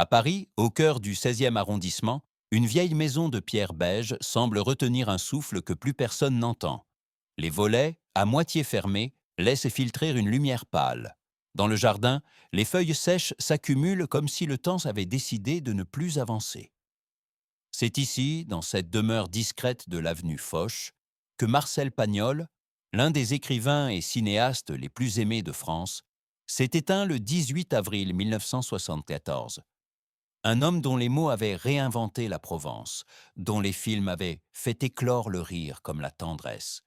À Paris, au cœur du 16e arrondissement, une vieille maison de pierre beige semble retenir un souffle que plus personne n'entend. Les volets, à moitié fermés, laissent filtrer une lumière pâle. Dans le jardin, les feuilles sèches s'accumulent comme si le temps avait décidé de ne plus avancer. C'est ici, dans cette demeure discrète de l'avenue Foch, que Marcel Pagnol, l'un des écrivains et cinéastes les plus aimés de France, s'est éteint le 18 avril 1974. Un homme dont les mots avaient réinventé la Provence, dont les films avaient fait éclore le rire comme la tendresse,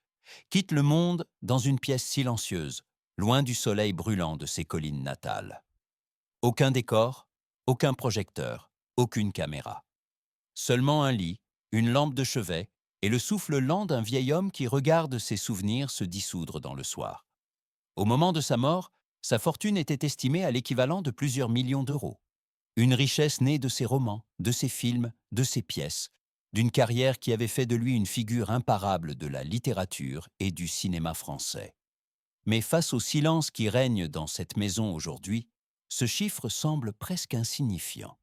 quitte le monde dans une pièce silencieuse, loin du soleil brûlant de ses collines natales. Aucun décor, aucun projecteur, aucune caméra. Seulement un lit, une lampe de chevet et le souffle lent d'un vieil homme qui regarde ses souvenirs se dissoudre dans le soir. Au moment de sa mort, sa fortune était estimée à l'équivalent de plusieurs millions d'euros. Une richesse née de ses romans, de ses films, de ses pièces, d'une carrière qui avait fait de lui une figure imparable de la littérature et du cinéma français. Mais face au silence qui règne dans cette maison aujourd'hui, ce chiffre semble presque insignifiant.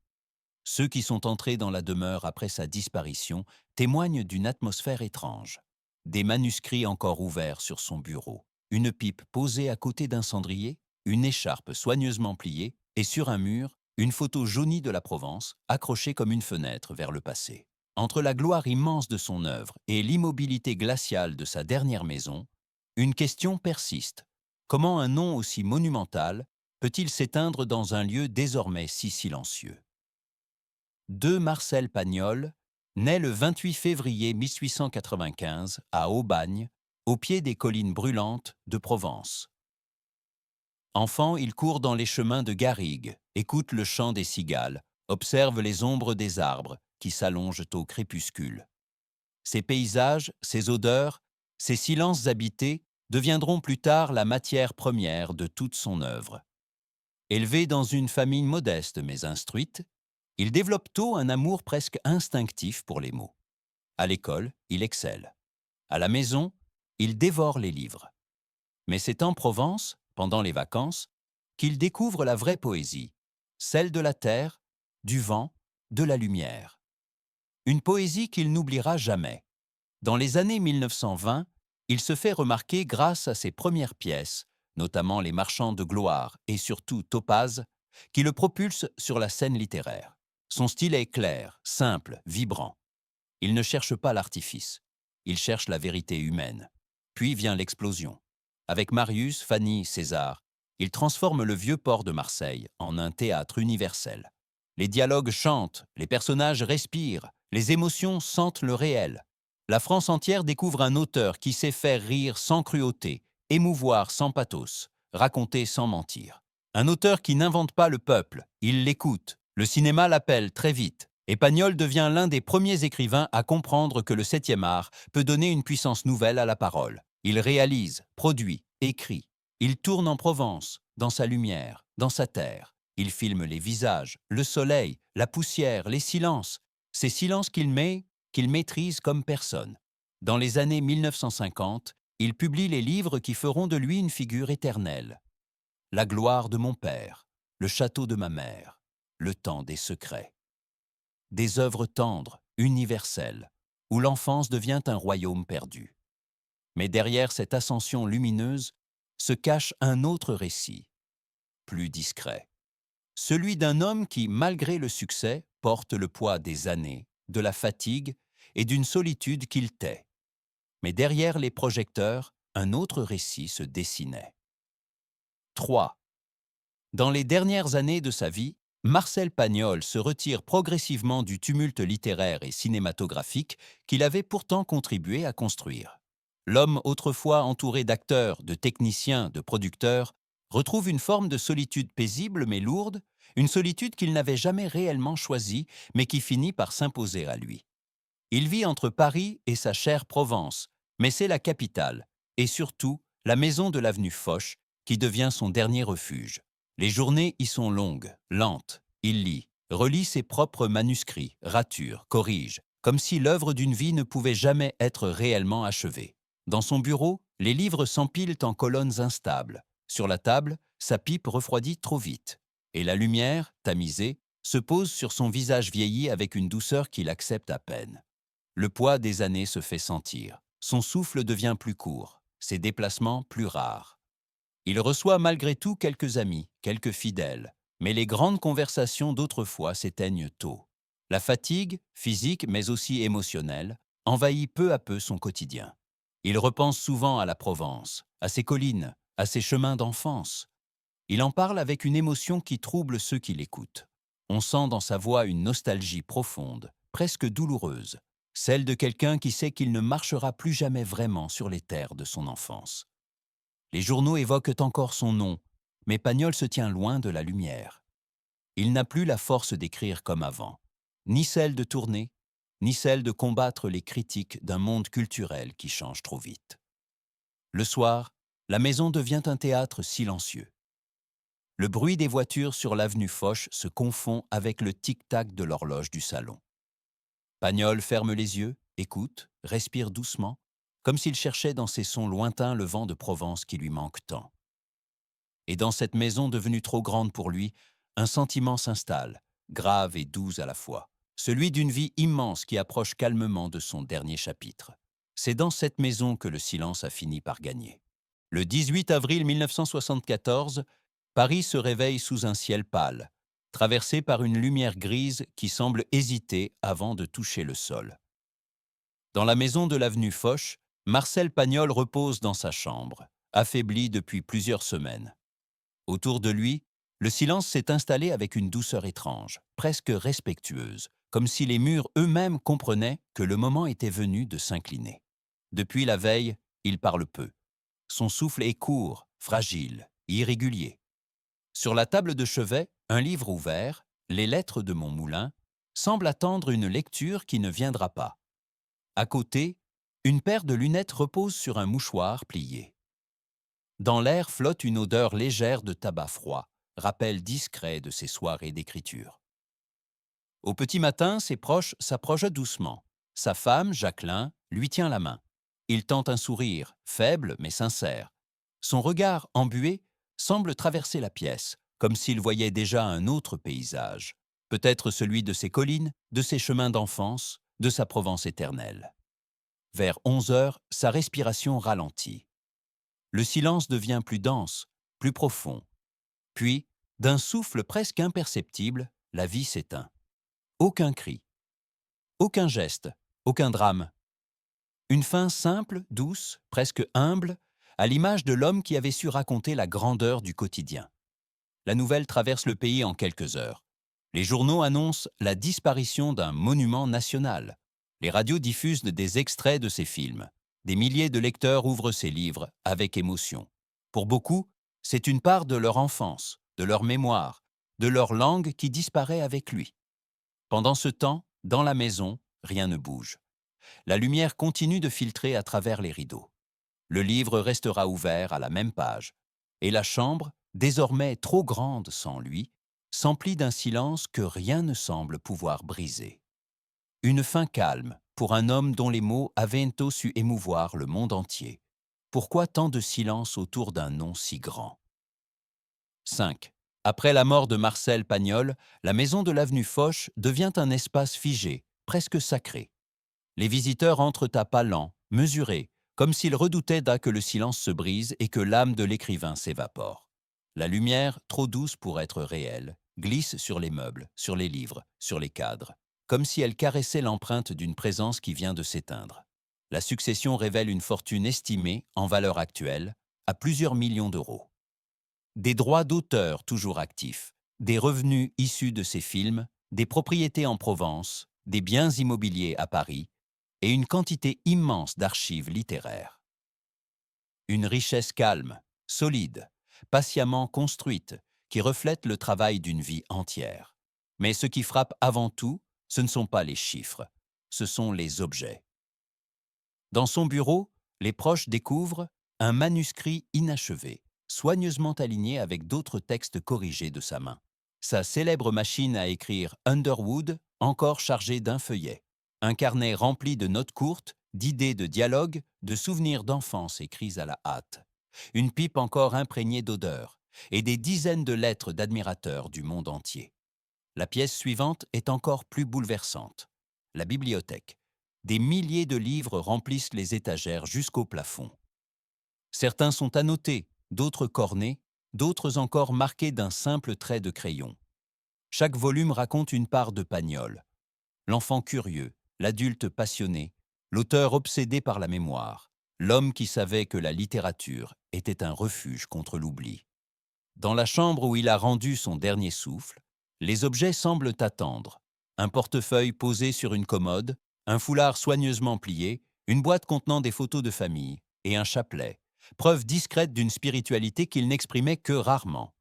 Ceux qui sont entrés dans la demeure après sa disparition témoignent d'une atmosphère étrange. Des manuscrits encore ouverts sur son bureau, une pipe posée à côté d'un cendrier, une écharpe soigneusement pliée, et sur un mur, une photo jaunie de la Provence, accrochée comme une fenêtre vers le passé. Entre la gloire immense de son œuvre et l'immobilité glaciale de sa dernière maison, une question persiste. Comment un nom aussi monumental peut-il s'éteindre dans un lieu désormais si silencieux? 2 Marcel Pagnol, naît le 28 février 1895 à Aubagne, au pied des collines brûlantes de Provence. Enfant, il court dans les chemins de garrigues, écoute le chant des cigales, observe les ombres des arbres qui s'allongent au crépuscule. Ces paysages, ces odeurs, ces silences habités deviendront plus tard la matière première de toute son œuvre. Élevé dans une famille modeste mais instruite, il développe tôt un amour presque instinctif pour les mots. À l'école, il excelle. À la maison, il dévore les livres. Mais c'est en Provence, pendant les vacances, qu'il découvre la vraie poésie, celle de la terre, du vent, de la lumière. Une poésie qu'il n'oubliera jamais. Dans les années 1920, il se fait remarquer grâce à ses premières pièces, notamment Les Marchands de gloire et surtout Topaz, qui le propulsent sur la scène littéraire. Son style est clair, simple, vibrant. Il ne cherche pas l'artifice, il cherche la vérité humaine. Puis vient l'explosion. Avec Marius, Fanny, César, il transforme le vieux port de Marseille en un théâtre universel. Les dialogues chantent, les personnages respirent, les émotions sentent le réel. La France entière découvre un auteur qui sait faire rire sans cruauté, émouvoir sans pathos, raconter sans mentir. Un auteur qui n'invente pas le peuple, il l'écoute. Le cinéma l'appelle très vite. Et Pagnol devient l'un des premiers écrivains à comprendre que le 7e art peut donner une puissance nouvelle à la parole. Il réalise, produit, écrit. Il tourne en Provence, dans sa lumière, dans sa terre. Il filme les visages, le soleil, la poussière, les silences. Ces silences qu'il maîtrise comme personne. Dans les années 1950, il publie les livres qui feront de lui une figure éternelle. La gloire de mon père, le château de ma mère, le temps des secrets. Des œuvres tendres, universelles, où l'enfance devient un royaume perdu. Mais derrière cette ascension lumineuse se cache un autre récit, plus discret. Celui d'un homme qui, malgré le succès, porte le poids des années, de la fatigue et d'une solitude qu'il tait. Mais derrière les projecteurs, un autre récit se dessinait. 3. Dans les dernières années de sa vie, Marcel Pagnol se retire progressivement du tumulte littéraire et cinématographique qu'il avait pourtant contribué à construire. L'homme autrefois entouré d'acteurs, de techniciens, de producteurs, retrouve une forme de solitude paisible mais lourde, une solitude qu'il n'avait jamais réellement choisie mais qui finit par s'imposer à lui. Il vit entre Paris et sa chère Provence, mais c'est la capitale, et surtout la maison de l'avenue Foch, qui devient son dernier refuge. Les journées y sont longues, lentes. Il lit, relit ses propres manuscrits, rature, corrige, comme si l'œuvre d'une vie ne pouvait jamais être réellement achevée. Dans son bureau, les livres s'empilent en colonnes instables. Sur la table, sa pipe refroidit trop vite. Et la lumière, tamisée, se pose sur son visage vieilli avec une douceur qu'il accepte à peine. Le poids des années se fait sentir. Son souffle devient plus court, ses déplacements plus rares. Il reçoit malgré tout quelques amis, quelques fidèles, mais les grandes conversations d'autrefois s'éteignent tôt. La fatigue, physique mais aussi émotionnelle, envahit peu à peu son quotidien. Il repense souvent à la Provence, à ses collines, à ses chemins d'enfance. Il en parle avec une émotion qui trouble ceux qui l'écoutent. On sent dans sa voix une nostalgie profonde, presque douloureuse, celle de quelqu'un qui sait qu'il ne marchera plus jamais vraiment sur les terres de son enfance. Les journaux évoquent encore son nom, mais Pagnol se tient loin de la lumière. Il n'a plus la force d'écrire comme avant, ni celle de tourner, ni celle de combattre les critiques d'un monde culturel qui change trop vite. Le soir, la maison devient un théâtre silencieux. Le bruit des voitures sur l'avenue Foch se confond avec le tic-tac de l'horloge du salon. Pagnol ferme les yeux, écoute, respire doucement, comme s'il cherchait dans ces sons lointains le vent de Provence qui lui manque tant. Et dans cette maison devenue trop grande pour lui, un sentiment s'installe, grave et doux à la fois, celui d'une vie immense qui approche calmement de son dernier chapitre. C'est dans cette maison que le silence a fini par gagner. Le 18 avril 1974, Paris se réveille sous un ciel pâle, traversé par une lumière grise qui semble hésiter avant de toucher le sol. Dans la maison de l'avenue Foch, Marcel Pagnol repose dans sa chambre, affaibli depuis plusieurs semaines. Autour de lui, le silence s'est installé avec une douceur étrange, presque respectueuse, comme si les murs eux-mêmes comprenaient que le moment était venu de s'incliner. Depuis la veille, il parle peu. Son souffle est court, fragile, irrégulier. Sur la table de chevet, un livre ouvert, Les lettres de mon moulin, semble attendre une lecture qui ne viendra pas. À côté, une paire de lunettes repose sur un mouchoir plié. Dans l'air flotte une odeur légère de tabac froid, rappel discret de ses soirées d'écriture. Au petit matin, ses proches s'approchent doucement. Sa femme, Jacqueline, lui tient la main. Il tente un sourire, faible mais sincère. Son regard embué semble traverser la pièce, comme s'il voyait déjà un autre paysage, peut-être celui de ses collines, de ses chemins d'enfance, de sa Provence éternelle. Vers 11 heures, sa respiration ralentit. Le silence devient plus dense, plus profond. Puis, d'un souffle presque imperceptible, la vie s'éteint. Aucun cri, aucun geste, aucun drame. Une fin simple, douce, presque humble, à l'image de l'homme qui avait su raconter la grandeur du quotidien. La nouvelle traverse le pays en quelques heures. Les journaux annoncent la disparition d'un monument national. Les radios diffusent des extraits de ses films. Des milliers de lecteurs ouvrent ses livres avec émotion. Pour beaucoup, c'est une part de leur enfance, de leur mémoire, de leur langue qui disparaît avec lui. Pendant ce temps, dans la maison, rien ne bouge. La lumière continue de filtrer à travers les rideaux. Le livre restera ouvert à la même page. Et la chambre, désormais trop grande sans lui, s'emplit d'un silence que rien ne semble pouvoir briser. Une fin calme pour un homme dont les mots avaient tôt su émouvoir le monde entier. Pourquoi tant de silence autour d'un nom si grand? 5. Après la mort de Marcel Pagnol, la maison de l'avenue Foch devient un espace figé, presque sacré. Les visiteurs entrent à pas lents, mesurés, comme s'ils redoutaient que le silence se brise et que l'âme de l'écrivain s'évapore. La lumière, trop douce pour être réelle, glisse sur les meubles, sur les livres, sur les cadres, comme si elle caressait l'empreinte d'une présence qui vient de s'éteindre. La succession révèle une fortune estimée, en valeur actuelle, à plusieurs millions d'euros. Des droits d'auteur toujours actifs, des revenus issus de ses films, des propriétés en Provence, des biens immobiliers à Paris, et une quantité immense d'archives littéraires. Une richesse calme, solide, patiemment construite, qui reflète le travail d'une vie entière. Mais ce qui frappe avant tout, ce ne sont pas les chiffres, ce sont les objets. Dans son bureau, les proches découvrent un manuscrit inachevé, soigneusement aligné avec d'autres textes corrigés de sa main. Sa célèbre machine à écrire Underwood, encore chargée d'un feuillet. Un carnet rempli de notes courtes, d'idées de dialogue, de souvenirs d'enfance écrits à la hâte. Une pipe encore imprégnée d'odeur, et des dizaines de lettres d'admirateurs du monde entier. La pièce suivante est encore plus bouleversante. La bibliothèque. Des milliers de livres remplissent les étagères jusqu'au plafond. Certains sont annotés, d'autres cornés, d'autres encore marqués d'un simple trait de crayon. Chaque volume raconte une part de Pagnol. L'enfant curieux, l'adulte passionné, l'auteur obsédé par la mémoire, l'homme qui savait que la littérature était un refuge contre l'oubli. Dans la chambre où il a rendu son dernier souffle, les objets semblent attendre. Un portefeuille posé sur une commode, un foulard soigneusement plié, une boîte contenant des photos de famille et un chapelet, preuve discrète d'une spiritualité qu'il n'exprimait que rarement.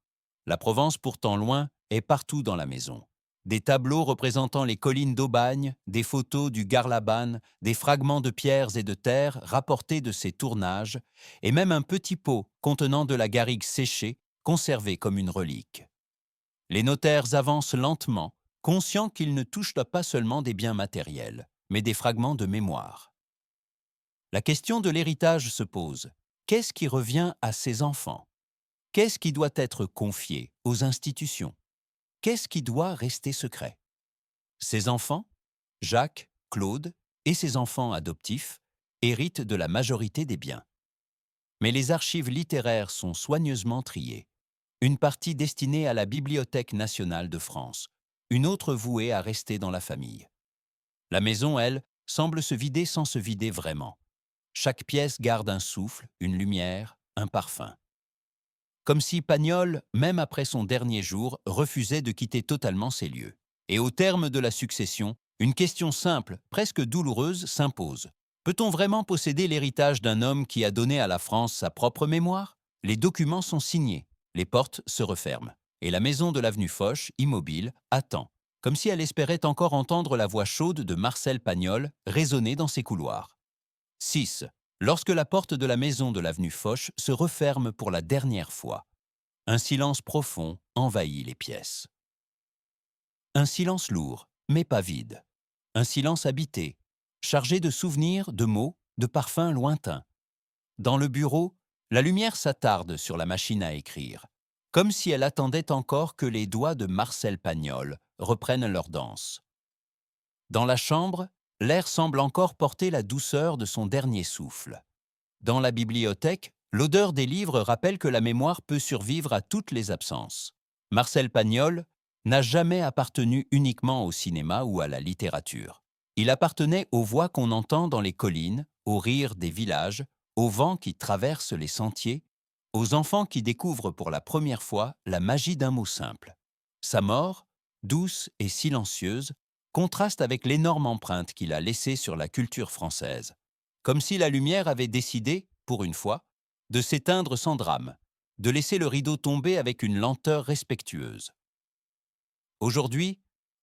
La Provence, pourtant loin, est partout dans la maison. Des tableaux représentant les collines d'Aubagne, des photos du Garlaban, des fragments de pierres et de terre rapportés de ses tournages, et même un petit pot contenant de la garrigue séchée, conservée comme une relique. Les notaires avancent lentement, conscients qu'ils ne touchent pas seulement des biens matériels, mais des fragments de mémoire. La question de l'héritage se pose. Qu'est-ce qui revient à ces enfants? Qu'est-ce qui doit être confié aux institutions? Qu'est-ce qui doit rester secret? Ses enfants, Jacques, Claude et ses enfants adoptifs, héritent de la majorité des biens. Mais les archives littéraires sont soigneusement triées. Une partie destinée à la Bibliothèque nationale de France, une autre vouée à rester dans la famille. La maison, elle, semble se vider sans se vider vraiment. Chaque pièce garde un souffle, une lumière, un parfum. Comme si Pagnol, même après son dernier jour, refusait de quitter totalement ces lieux. Et au terme de la succession, une question simple, presque douloureuse, s'impose. Peut-on vraiment posséder l'héritage d'un homme qui a donné à la France sa propre mémoire? Les documents sont signés, les portes se referment, et la maison de l'avenue Foch, immobile, attend, comme si elle espérait encore entendre la voix chaude de Marcel Pagnol résonner dans ses couloirs. 6. Lorsque la porte de la maison de l'avenue Foch se referme pour la dernière fois, un silence profond envahit les pièces. Un silence lourd, mais pas vide. Un silence habité, chargé de souvenirs, de mots, de parfums lointains. Dans le bureau, la lumière s'attarde sur la machine à écrire, comme si elle attendait encore que les doigts de Marcel Pagnol reprennent leur danse. Dans la chambre, l'air semble encore porter la douceur de son dernier souffle. Dans la bibliothèque, l'odeur des livres rappelle que la mémoire peut survivre à toutes les absences. Marcel Pagnol n'a jamais appartenu uniquement au cinéma ou à la littérature. Il appartenait aux voix qu'on entend dans les collines, aux rires des villages, au vent qui traverse les sentiers, aux enfants qui découvrent pour la première fois la magie d'un mot simple. Sa mort, douce et silencieuse, contraste avec l'énorme empreinte qu'il a laissée sur la culture française. Comme si la lumière avait décidé, pour une fois, de s'éteindre sans drame, de laisser le rideau tomber avec une lenteur respectueuse. Aujourd'hui,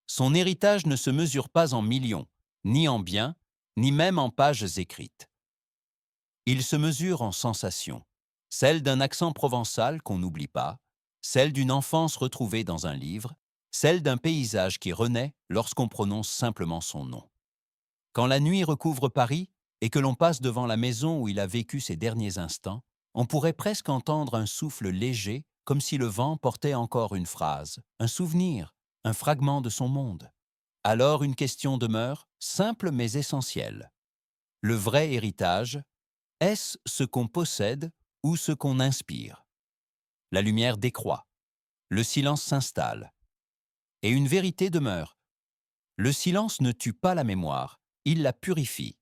son héritage ne se mesure pas en millions, ni en biens, ni même en pages écrites. Il se mesure en sensations, celle d'un accent provençal qu'on n'oublie pas, celle d'une enfance retrouvée dans un livre, celle d'un paysage qui renaît lorsqu'on prononce simplement son nom. Quand la nuit recouvre Paris et que l'on passe devant la maison où il a vécu ses derniers instants, on pourrait presque entendre un souffle léger, comme si le vent portait encore une phrase, un souvenir, un fragment de son monde. Alors une question demeure, simple mais essentielle. Le vrai héritage, est-ce ce qu'on possède ou ce qu'on inspire? La lumière décroît, le silence s'installe, et une vérité demeure. Le silence ne tue pas la mémoire, il la purifie.